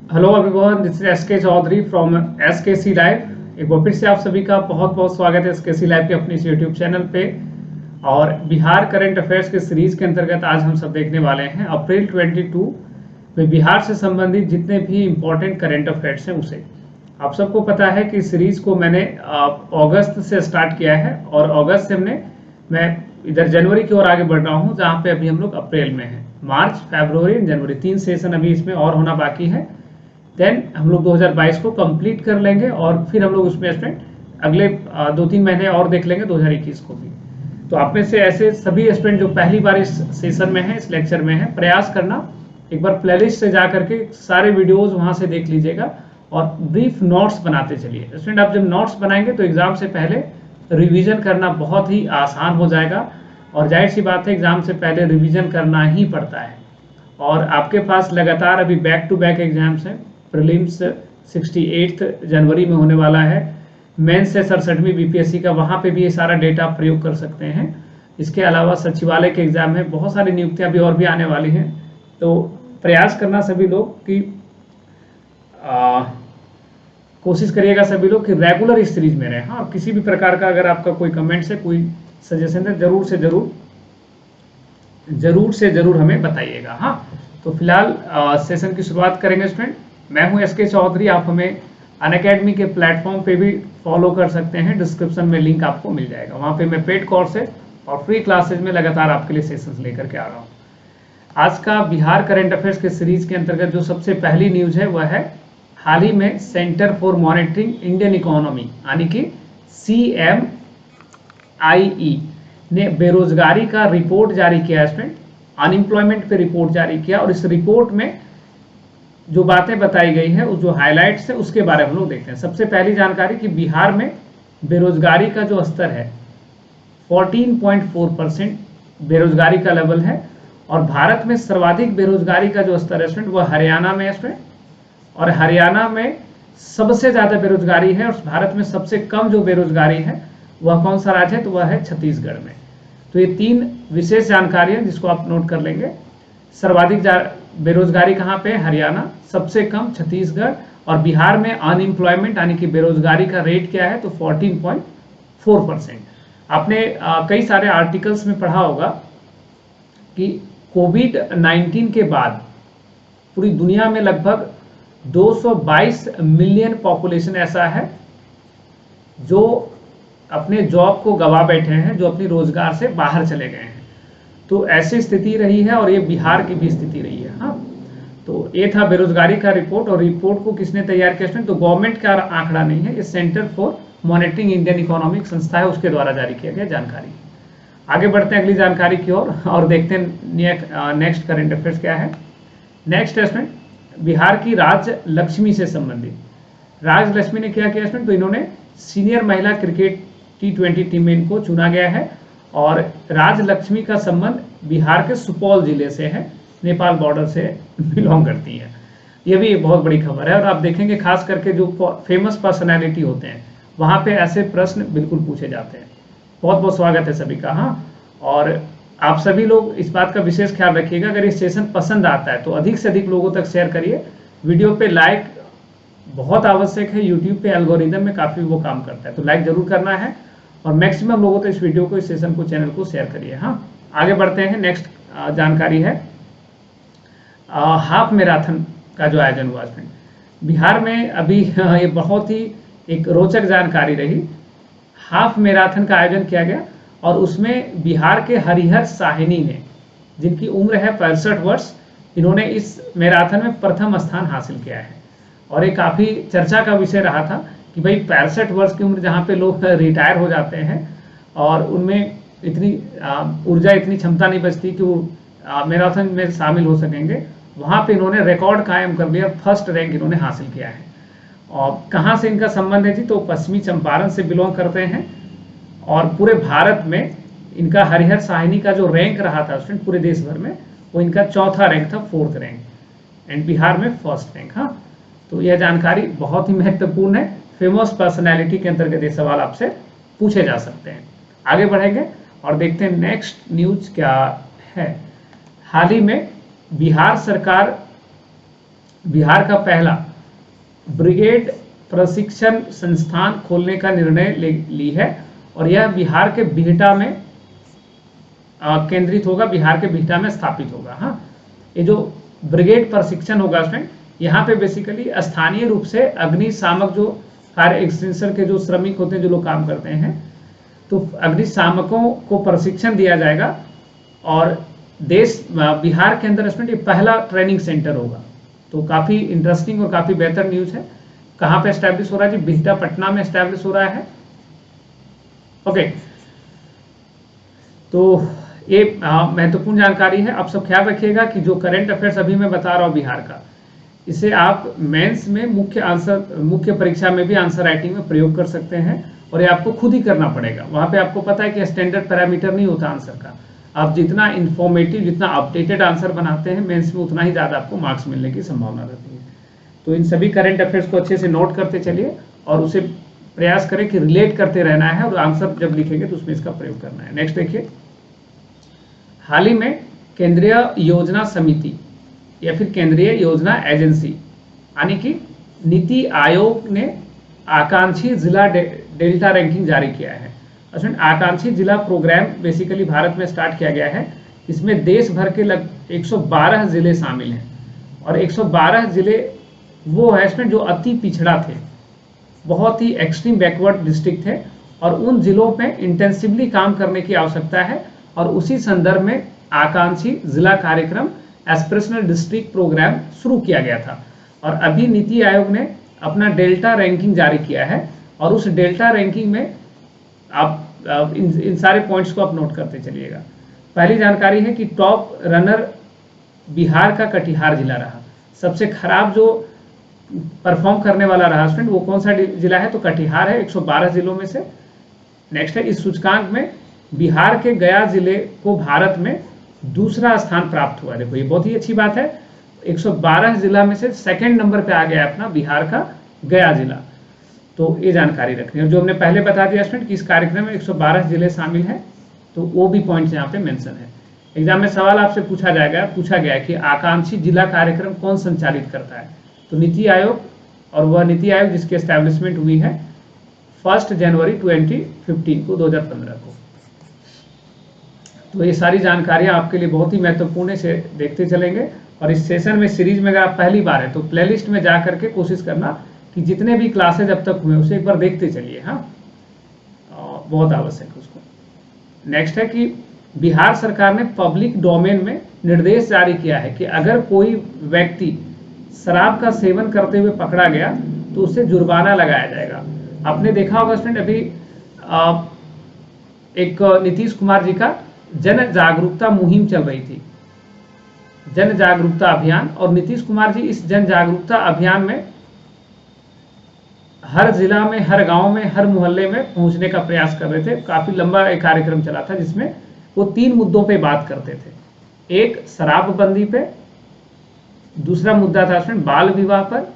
Hello everyone, this is SK Chaudhary from SKC live. एक बार फिर से आप सभी का बहुत बहुत स्वागत है एसकेसी लाइव के अपने इस यूट्यूब चैनल पे। और बिहार करंट अफेयर्स के सीरीज के अंतर्गत आज हम सब देखने वाले हैं अप्रैल 22 में बिहार से संबंधित जितने भी इम्पोर्टेंट करंट अफेयर्स हैं उसे। आप सबको पता है कि सीरीज को मैंने अगस्त से स्टार्ट किया है और अगस्त से मैं इधर जनवरी की ओर आगे बढ़ रहा हूँ, जहाँ पे अभी हम लोग अप्रैल में हैं। मार्च, फरवरी, जनवरी 3 सेशन अभी इसमें और होना बाकी है। देन हम लोग 2022 को कंप्लीट कर लेंगे और फिर हम लोग उसमें स्टूडेंट अगले 2-3 महीने और देख लेंगे 2021 को भी। तो आप में से ऐसे सभी स्टूडेंट जो पहली बार इस सेशन में है, इस लेक्चर में है, प्रयास करना एक बार प्लेलिस्ट से जा करके सारे वीडियोस वहां से देख लीजिएगा और ब्रीफ नोट्स बनाते चलिए। स्टूडेंट आप जब नोट्स बनाएंगे तो एग्जाम से पहले रिविजन करना बहुत ही आसान हो जाएगा। और जाहिर सी बात है, एग्जाम से पहले रिविजन करना ही पड़ता है। और आपके पास लगातार अभी बैक टू बैक एग्जाम्स हैं। प्रीलिम्स 68 जनवरी में होने वाला है, मेंस से 67वीं बीपीएससी का, वहां पे भी ये सारा डेटा आप प्रयोग कर सकते हैं। इसके अलावा सचिवालय के एग्जाम है, बहुत सारी नियुक्तियां भी और भी आने वाली हैं। तो प्रयास करना सभी लोग कि कोशिश करिएगा सभी लोग कि रेगुलर इस सीरीज में रहें। हाँ, किसी भी प्रकार का अगर आपका कोई कमेंट्स है, कोई सजेशन है, जरूर से जरूर हमें बताइएगा। हाँ, तो फिलहाल सेशन की शुरुआत करेंगे स्टूडेंट। मैं हूं एसके चौधरी। आप हमें अनअकैडमी के प्लेटफॉर्म पे भी फॉलो कर सकते हैं, डिस्क्रिप्शन में लिंक आपको मिल जाएगा। वहां पे मैं पेड कोर्सेज और फ्री क्लासेज में लगातार आपके लिए सेशंस लेकर के आ रहा हूँ। आज का बिहार करंट अफेयर्स के सीरीज के अंतर्गत जो सबसे पहली न्यूज है वह है हाल ही में centre for monitoring Indian economy यानी कि CMIE ने बेरोजगारी का रिपोर्ट जारी किया है। अनएम्प्लॉयमेंट पे रिपोर्ट जारी किया और इस रिपोर्ट में जो बातें बताई गई है, उस जो हाइलाइट्स है उसके बारे में हम लोग देखते हैं। सबसे पहली जानकारी कि बिहार में बेरोजगारी का जो स्तर है 14.4% बेरोजगारी का लेवल है। और भारत में सर्वाधिक बेरोजगारी का जो स्तर है स्टूडेंट वह हरियाणा में है स्टूडेंट। और हरियाणा में सबसे ज्यादा बेरोजगारी है। और भारत में सबसे कम जो बेरोजगारी है वह कौन सा राज्य है, तो वह है छत्तीसगढ़ में। तो ये 3 विशेष जानकारी है जिसको आप नोट कर लेंगे। सर्वाधिक बेरोजगारी कहाँ पे, हरियाणा, सबसे कम छत्तीसगढ़, और बिहार में अनएम्प्लॉयमेंट यानी कि बेरोजगारी का रेट क्या है, तो 14.4%। आपने कई सारे आर्टिकल्स में पढ़ा होगा कि कोविड-19 के बाद पूरी दुनिया में लगभग 222 मिलियन पॉपुलेशन ऐसा है जो अपने जॉब को गवा बैठे हैं, जो अपनी रोजगार से बाहर चले गए हैं। तो ऐसी स्थिति रही है और ये बिहार की भी स्थिति रही है। हाँ, तो ये था बेरोजगारी का रिपोर्ट। और रिपोर्ट को किसने तैयार किया, तो गवर्नमेंट का आंकड़ा नहीं है, ये centre for monitoring Indian economic संस्था है, उसके द्वारा जारी किया गया जानकारी। आगे बढ़ते हैं अगली जानकारी की ओर और देखते हैं नेक्स्ट करंट अफेयर्स क्या है। नेक्स्ट है बिहार की राजलक्ष्मी से संबंधित। राजलक्ष्मी ने क्या किया इसमें, तो इन्होंने सीनियर महिला क्रिकेट T20 टीम में इनको चुना गया है। और राजलक्ष्मी का संबंध बिहार के सुपौल जिले से है, नेपाल बॉर्डर से बिलोंग करती है। ये भी एक बहुत बड़ी खबर है। और आप देखेंगे खास करके जो फेमस पर्सनैलिटी होते हैं वहां पे ऐसे प्रश्न बिल्कुल पूछे जाते हैं। बहुत बहुत स्वागत है सभी का। हाँ, और आप सभी लोग इस बात का विशेष ख्याल रखिएगा, अगर ये सेशन पसंद आता है तो अधिक से अधिक लोगों तक शेयर करिए। वीडियो पे लाइक बहुत आवश्यक है, यूट्यूब पे एल्गोरिदम में काफी वो काम करता है, तो लाइक जरूर करना है और मैक्सिमम लोगों तक इस वीडियो को, इस सेशन को, चैनल को शेयर करिए। हाँ, आगे बढ़ते हैं। नेक्स्ट जानकारी है हाफ मैराथन का जो आयोजन हुआ है बिहार में अभी ये बहुत ही एक रोचक जानकारी रही। हाफ मैराथन का आयोजन किया गया और उसमें बिहार के हरिहर साहिनी ने, जिनकी उम्र है 65 वर्ष, इन्होंने इस मैराथन में प्रथम स्थान हासिल किया है। और ये काफी चर्चा का विषय रहा था कि भाई 65 वर्ष की उम्र जहाँ पे लोग रिटायर हो जाते हैं और उनमें इतनी ऊर्जा, इतनी क्षमता नहीं बचती कि वो मैराथन में शामिल हो सकेंगे, वहां पे इन्होंने रिकॉर्ड कायम कर लिया, फर्स्ट रैंक इन्होंने हासिल किया है। और कहाँ से इनका संबंध है जी, तो पश्चिमी चंपारण से बिलोंग करते हैं। और पूरे भारत में इनका हरिहर साहिनी का जो रैंक रहा था स्टूडेंट पूरे देश भर में, वो इनका चौथा रैंक था, 4th रैंक, एंड बिहार में 1st रैंक। हाँ, तो यह जानकारी बहुत ही महत्वपूर्ण है। फेमस पर्सनैलिटी के अंतर्गत ये सवाल आपसे पूछे जा सकते हैं। आगे बढ़ेंगे और देखते हैं नेक्स्ट न्यूज क्या है। हाल ही में बिहार सरकार बिहार का पहला ब्रिगेड प्रशिक्षण संस्थान खोलने का निर्णय ली है, और यह बिहार के बिहटा में केंद्रित होगा, बिहार के बिहटा में स्थापित होगा। हाँ, ये जो ब्रिगेड प्रशिक्षण होगा स्टूडेंट, यहाँ पे बेसिकली स्थानीय रूप से अग्निशामक जो फायर एक्सटिंग्विशर के जो श्रमिक होते हैं, जो लोग काम करते हैं, तो अग्निशामकों को प्रशिक्षण दिया जाएगा। और बिहार के अंदर स्टूडेंट ये पहला ट्रेनिंग सेंटर होगा। तो काफी इंटरेस्टिंग और काफी बेहतर न्यूज है। कहाँ पे एस्टैब्लिश हो रहा है जी? बिहटा पटना में एस्टैब्लिश हो रहा है। ओके, तो ये महत्वपूर्ण जानकारी है। आप सब ख्याल रखिएगा कि जो करंट अफेयर्स अभी मैं बता रहा हूँ बिहार का, इसे आप मेंस में मुख्य परीक्षा में भी आंसर राइटिंग में प्रयोग कर सकते हैं, और ये आपको खुद ही करना पड़ेगा। वहां पे आपको पता है कि स्टैंडर्ड पैरामीटर नहीं होता आंसर का। आप जितना इंफॉर्मेटिव, जितना अपडेटेड आंसर बनाते हैं मेंस में, उतना ही ज्यादा आपको मार्क्स मिलने की संभावना रहती है। तो इन सभी करंट अफेयर्स को अच्छे से नोट करते चलिए और उसे प्रयास करें कि रिलेट करते रहना है, और आंसर जब लिखेंगे तो उसमें इसका प्रयोग करना है। नेक्स्ट देखिए, हाल ही में केंद्रीय योजना समिति या फिर केंद्रीय योजना एजेंसी यानी कि नीति आयोग ने आकांक्षी जिला डेल्टा रैंकिंग जारी किया है। आकांक्षी जिला प्रोग्राम बेसिकली भारत में स्टार्ट किया गया है। इसमें देश भर के लगभग 112 जिले शामिल हैं, और 112 जिले वो है इसमें जो अति पिछड़ा थे, बहुत ही एक्सट्रीम बैकवर्ड डिस्ट्रिक्ट थे, और उन जिलों में इंटेंसिवली काम करने की आवश्यकता है। और उसी संदर्भ में आकांक्षी जिला कार्यक्रम एस्पिरेशनल डिस्ट्रिक्ट प्रोग्राम शुरू किया गया था। और अभी नीति आयोग ने अपना डेल्टा रैंकिंग जारी किया है, और उस डेल्टा रैंकिंग में आप इन सारे पॉइंट्स को आप नोट करते चलिएगा। पहली जानकारी है कि टॉप रनर बिहार का कटिहार जिला रहा। सबसे खराब जो परफॉर्म करने वाला रहा स्टूडेंट, वो कौन सा जिला है? तो कटिहार है, 112 जिलों में से। नेक्स्ट है, इस सूचकांक में बिहार के गया जिले को भारत में दूसरा स्थान प्राप्त हुआ। देखो ये बहुत ही अच्छी बात है, 112 जिला में से सेकंड नंबर पे आ गया अपना बिहार का गया जिला। तो ये जानकारी रखनी है। जो हमने पहले बता दिया स्टूडेंट कि इस कार्यक्रम में 112 जिले शामिल हैं, तो वो भी पॉइंट्स यहाँ पे मेंशन है। एग्जाम में सवाल आपसे पूछा गया है कि आकांक्षी जिला कार्यक्रम कौन संचालित करता है? तो नीति आयोग, और वह नीति आयोग जिसकी एस्टैब्लिशमेंट हुई है 1 जनवरी 2015 को, 2015 को। तो ये सारी जानकारियां आपके लिए बहुत ही महत्वपूर्ण है, इसे देखते चलेंगे। और इस सेशन में, सीरीज में अगर आप पहली बार है तो प्लेलिस्ट में जा करके कोशिश करना कि जितने भी क्लासेज अब तक हुए उसे एक बार देखते चलिए। हाँ, बहुत आवश्यक है उसको। नेक्स्ट है कि बिहार सरकार ने पब्लिक डोमेन में निर्देश जारी किया है कि अगर कोई व्यक्ति शराब का सेवन करते हुए पकड़ा गया तो उसे जुर्माना लगाया जाएगा। आपने देखा होगा स्टूडेंट, अभी एक नीतीश कुमार जी का जन जागरूकता मुहिम चल रही थी, जन जागरूकता अभियान। और नीतीश कुमार जी इस जन जागरूकता अभियान में हर जिला में, हर गांव में, हर मोहल्ले में पहुंचने का प्रयास कर रहे थे। काफी लंबा एक कार्यक्रम चला था जिसमें वो 3 मुद्दों पे बात करते थे। एक शराबबंदी पे, दूसरा मुद्दा था उसमें बाल विवाह पर,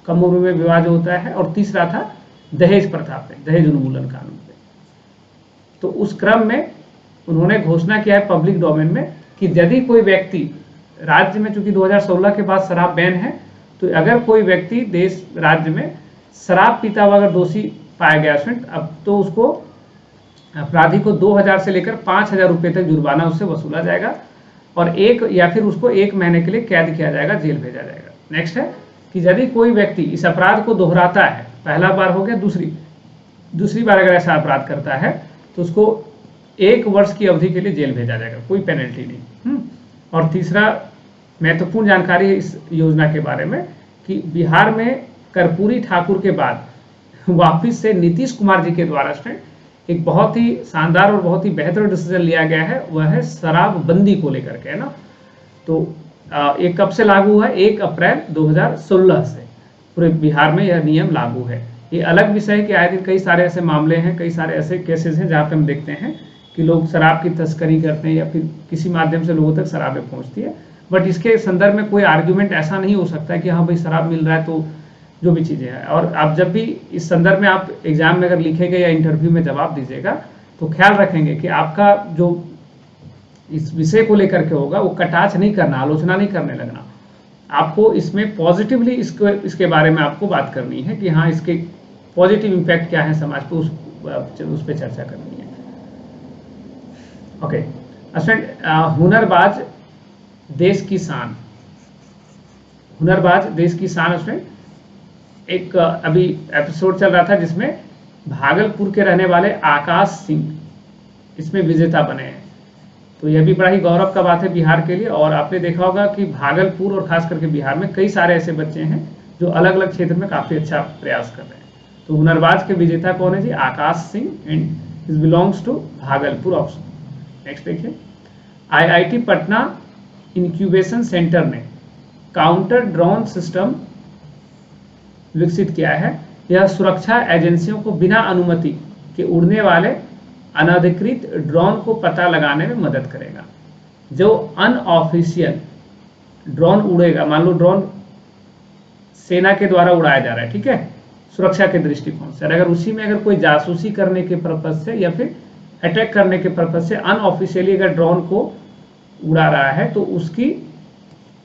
कम उम्र में विवाह जो होता है, और तीसरा था दहेज प्रथा पे, दहेज उन्मूलन कानून पे। तो उस क्रम में उन्होंने घोषणा किया है पब्लिक डोमेन में कि यदि कोई व्यक्ति राज्य में, चूंकि 2016 के बाद शराब बैन है, तो अगर कोई व्यक्ति राज्य में शराब पीता हुआ अगर दोषी पाया गया स्टूडेंट, अब तो उसको, अपराधी को 2000 से लेकर 5000 रुपए तक जुर्माना उससे वसूला जाएगा, और या फिर उसको 1 महीने के लिए कैद किया जाएगा, जेल भेजा जाएगा। नेक्स्ट है कि यदि कोई व्यक्ति इस अपराध को दोहराता है, पहला बार हो गया, दूसरी बार अगर ऐसा अपराध करता है तो उसको 1 वर्ष की अवधि के लिए जेल भेजा जाएगा, कोई पेनल्टी नहीं। और तीसरा महत्वपूर्ण जानकारी है इस योजना के बारे में कि बिहार में कर्पूरी ठाकुर के बाद वापिस से नीतीश कुमार जी के द्वारा एक बहुत ही शानदार और बहुत ही बेहतर डिसीजन लिया गया है, वह है शराबबंदी को लेकर के, है ना। तो ये कब से लागू हुआ है? 1 अप्रैल 2016 से पूरे बिहार में यह नियम लागू है। ये अलग विषय है कि आए दिन कई सारे ऐसे मामले हैं, कई सारे ऐसे केसेस हैं जहाँ पे हम देखते हैं कि लोग शराब की तस्करी करते हैं या फिर किसी माध्यम से लोगों तक शराबें पहुंचती है। बट इसके संदर्भ में कोई आर्ग्यूमेंट ऐसा नहीं हो सकता है कि हाँ भाई शराब मिल रहा है तो जो भी चीज़ें हैं। और आप जब भी इस संदर्भ में आप एग्जाम में अगर लिखेंगे या इंटरव्यू में जवाब दीजिएगा तो ख्याल रखेंगे कि आपका जो इस विषय को लेकर के होगा वो कटाक्ष नहीं करना, आलोचना नहीं करने लगना, आपको इसमें पॉजिटिवली इसके बारे में आपको बात करनी है कि हाँ इसके पॉजिटिव इम्पैक्ट क्या है समाज पे, उस पर चर्चा करनी है। ओके स्टूडेंट, हुनरबाज देश की शान, हुनरबाज देश की शान स्टूडेंट एक अभी एपिसोड चल रहा था जिसमें भागलपुर के रहने वाले आकाश सिंह इसमें विजेता बने हैं। तो यह भी बड़ा ही गौरव का बात है बिहार के लिए। और आपने देखा होगा कि भागलपुर और खास करके बिहार में कई सारे ऐसे बच्चे हैं जो अलग अलग क्षेत्र में काफी अच्छा प्रयास कर रहे हैं। तो हुनरबाज के विजेता कौन है जी? Akash Singh, and is belongs to Bhagalpur option. Next देखिए, आईआईटी पटना इंक्यूबेशन सेंटर ने काउंटर ड्रोन सिस्टम विकसित किया है। यह सुरक्षा एजेंसियों को बिना अनुमति के उड़ने वाले अनधिकृत ड्रोन को पता लगाने में मदद करेगा। जो अनऑफिशियल ड्रोन उड़ेगा, मान लो ड्रोन सेना के द्वारा उड़ाया जा रहा है, ठीक है, सुरक्षा के दृष्टिकोण से, अगर उसी में अगर कोई जासूसी करने के पर्पज से या फिर अटैक करने के पर्पज से अनऑफिशियली अगर ड्रोन को उड़ा रहा है तो उसकी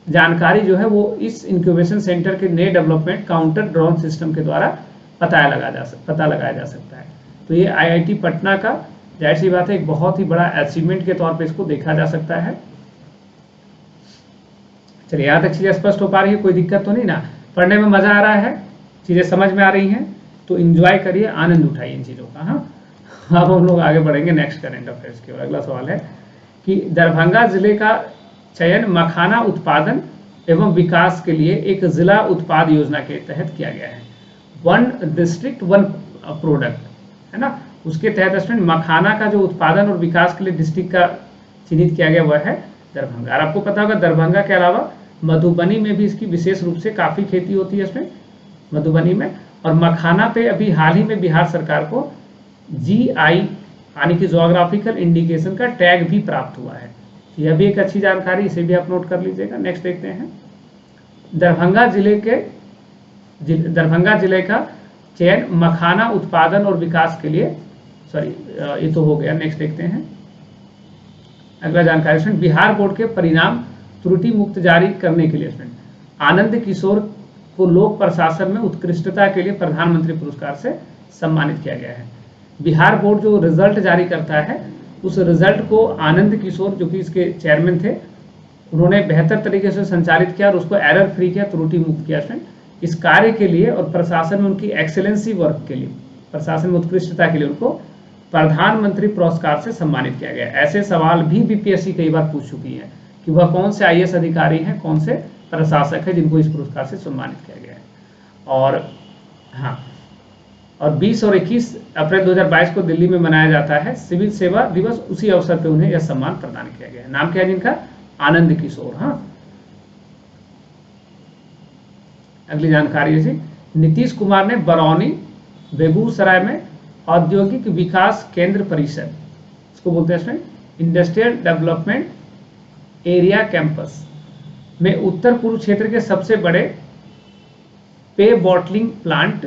जानकारी जो है वो इस इंक्यूबेशन सेंटर के नए डेवलपमेंट काउंटर ड्रोन सिस्टम के द्वारा पता लगाया जा सकता है। तो ये आईआईटी पटना का जाहिर सी बात है एक बहुत ही बड़ा अचीवमेंट के तौर पे इसको देखा जा सकता है। चलिए, यहाँ तक चीजें स्पष्ट हो पा रही है, कोई दिक्कत तो नहीं ना? पढ़ने में मजा आ रहा है, चीजें समझ में आ रही हैं, तो इंजॉय करिए, आनंद उठाइए इन चीजों का। हाँ, अब हम लोग आगे बढ़ेंगे नेक्स्ट करंट अफेयर्स की ओर। अगला सवाल है कि दरभंगा जिले का चयन मखाना उत्पादन एवं विकास के लिए एक जिला उत्पाद योजना के तहत किया गया है। वन डिस्ट्रिक्ट वन प्रोडक्ट है ना, उसके तहत स्टूडेंट मखाना का जो उत्पादन और विकास के लिए डिस्ट्रिक्ट का चिन्हित किया गया वह है दरभंगा। और आपको पता होगा दरभंगा के अलावा मधुबनी में भी इसकी विशेष रूप से काफी खेती होती है इसमें, मधुबनी में। और मखाना पे अभी हाल ही में बिहार सरकार को जीआई यानी कि जोग्राफिकल इंडिकेशन का टैग भी प्राप्त हुआ है। यह भी एक अच्छी जानकारी, इसे भी आप नोट कर लीजिएगा। नेक्स्ट देखते हैं, दरभंगा जिले का चयन मखाना उत्पादन और विकास के लिए, सॉरी ये तो हो गया। नेक्स्ट देखते हैं अगला जानकारी, बिहार बोर्ड के परिणाम त्रुटि मुक्त जारी करने के लिए आनंद किशोर को लोक प्रशासन में उत्कृष्टता के लिए प्रधानमंत्री पुरस्कार से सम्मानित किया गया है। बिहार बोर्ड जो रिजल्ट जारी करता है उस रिजल्ट को आनंद किशोर जो कि इसके चेयरमैन थे, उन्होंने बेहतर तरीके से संचालित किया और उसको एरर फ्री किया, त्रुटि मुक्त किया इस कार्य के लिए। और प्रशासन में उनकी एक्सेलेंसी वर्क के लिए, प्रशासन में उत्कृष्टता के लिए उनको प्रधानमंत्री पुरस्कार से सम्मानित किया गया। ऐसे सवाल भी बीपीएससी कई बार पूछ चुकी है कि वह कौन से आईएएस अधिकारी हैं, कौन से प्रशासक हैं जिनको इस पुरस्कार से सम्मानित किया गया है। और हाँ, और 20 और 21 अप्रैल 2022 को दिल्ली में मनाया जाता है सिविल सेवा दिवस। उसी अवसर पर उन्हें यह सम्मान प्रदान किया गया है। नाम क्या है जिनका? आनंद किशोर। हाँ, अगली जानकारी है जी, नीतीश कुमार ने बरौनी बेगूसराय में औद्योगिक विकास केंद्र परिषद, इसको बोलते हैं इंडस्ट्रियल डेवलपमेंट एरिया कैंपस में उत्तर पूर्व क्षेत्र के सबसे बड़े पे बॉटलिंग प्लांट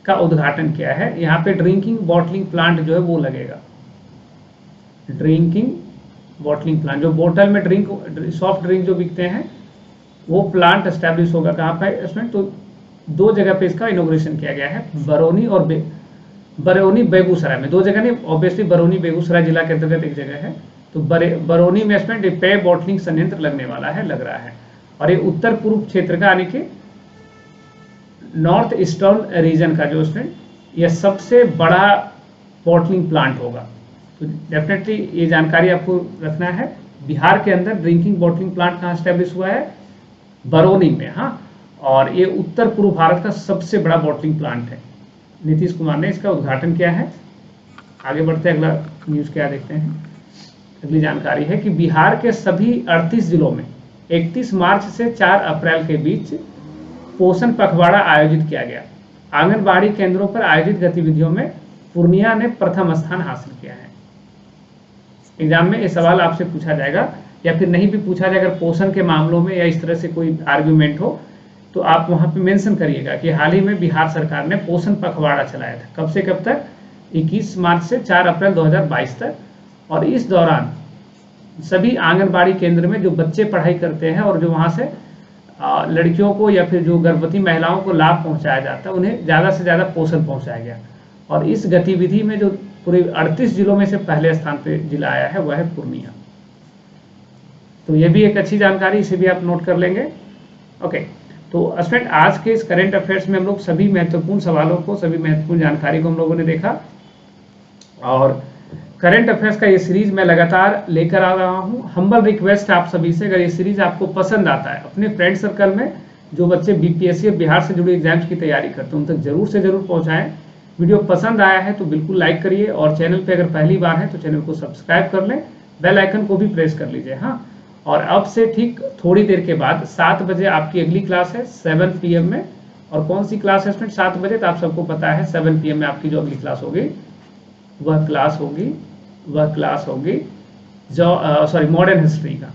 का उद्घाटन किया है। यहाँ पे ड्रिंकिंग बॉटलिंग प्लांट जो है वो लगेगा, ड्रिंकिंग बॉटलिंग प्लांट, जो बोतल में ड्रिंक सॉफ्ट ड्रिंक जो बिकते हैं वो प्लांट एस्टेब्लिश होगा। कहाँ पे इसमें? तो दो जगह पे इसका इनोग्रेशन किया गया है, बरौनी और बरौनी बेगूसराय में। दो जगह नहीं, ऑब्वियसली बरौनी बेगूसराय जिला के अंतर्गत एक जगह है। तो बरौनी में इसमें पे बॉटलिंग संयंत्र लगने वाला है, लग रहा है। और ये उत्तर पूर्व क्षेत्र का यानी कि नॉर्थ ईस्टर्न रीजन का जो इसमें यह सबसे बड़ा बॉटलिंग प्लांट होगा। तो डेफिनेटली ये जानकारी आपको रखना है। बिहार के अंदर ड्रिंकिंग बॉटलिंग प्लांट कहाँ स्टैब्लिश हुआ है? बरौनी में। हाँ, और ये उत्तर पूर्व भारत का सबसे बड़ा बॉटलिंग प्लांट है। नीतीश कुमार ने इसका उद्घाटन किया है। आगे बढ़ते अगला न्यूज क्या देखते हैं। अगली जानकारी है कि बिहार के सभी 38 जिलों में 31 मार्च से 4 अप्रैल के बीच पोषण पखवाड़ा आयोजित किया गया। आंगनबाड़ी केंद्रों पर आयोजित गतिविधियों में पूर्णिया ने प्रथम स्थान हासिल किया है। एग्जाम में ये सवाल आपसे पूछा जाएगा या फिर नहीं भी पूछा जाए, अगर पोषण के मामलों में या इस तरह से कोई आर्ग्यूमेंट हो तो आप वहां पे मेंशन करिएगा कि हाल ही में बिहार सरकार ने पोषण पखवाड़ा चलाया था। कब से कब तक? 21 मार्च से 4 अप्रैल 2022 तक। और इस दौरान सभी आंगनबाड़ी केंद्र में जो बच्चे पढ़ाई करते हैं और जो वहां से लड़कियों को या फिर जो गर्भवती महिलाओं को लाभ पहुंचाया जाता है, उन्हें ज़्यादा से ज़्यादा पोषण पहुंचाया गया। और इस गतिविधि में जो पूरे 38 जिलों में से पहले स्थान पे जिला आया है वह है पूर्णिया। तो ये भी एक अच्छी जानकारी, इसे भी आप नोट कर लेंगे। ओके, तो स्टूडेंट आज के इस करंट अफेयर्स में हम लोग सभी महत्वपूर्ण सवालों को, सभी महत्वपूर्ण जानकारी को हम लोगों ने देखा। और करंट अफेयर्स का ये सीरीज मैं लगातार लेकर आ रहा हूँ। हम्बल रिक्वेस्ट आप सभी से, अगर ये सीरीज आपको पसंद आता है, अपने फ्रेंड सर्कल में जो बच्चे बीपीएससी और बिहार से जुड़े एग्जाम्स की तैयारी करते हैं उन तक जरूर से जरूर पहुंचाएं। वीडियो पसंद आया है तो बिल्कुल लाइक करिए, और चैनल पे अगर पहली बार है तो चैनल को सब्सक्राइब कर लें, बेल आइकन को भी प्रेस कर लीजिए। हाँ, और अब से ठीक थोड़ी देर के बाद 7 बजे आपकी अगली क्लास है 7 PM में। और कौन सी क्लास है स्टूडेंट 7 बजे? तो आप सबको पता है 7 PM में आपकी जो अगली क्लास होगी वह क्लास होगी जो मॉडर्न हिस्ट्री का।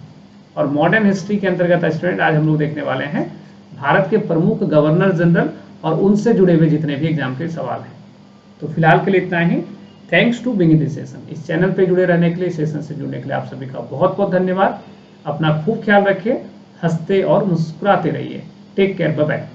और मॉडर्न हिस्ट्री के अंतर्गत स्टूडेंट आज हम लोग देखने वाले हैं भारत के प्रमुख गवर्नर जनरल और उनसे जुड़े हुए जितने भी एग्जाम के सवाल हैं। तो फिलहाल के लिए इतना ही। Thanks to being in this session. इस चैनल पे जुड़े रहने के लिए, सेशन से जुड़ने के लिए आप सभी का बहुत बहुत धन्यवाद। अपना खूब ख्याल रखिए, हंसते और मुस्कुराते रहिए। Take care, bye bye.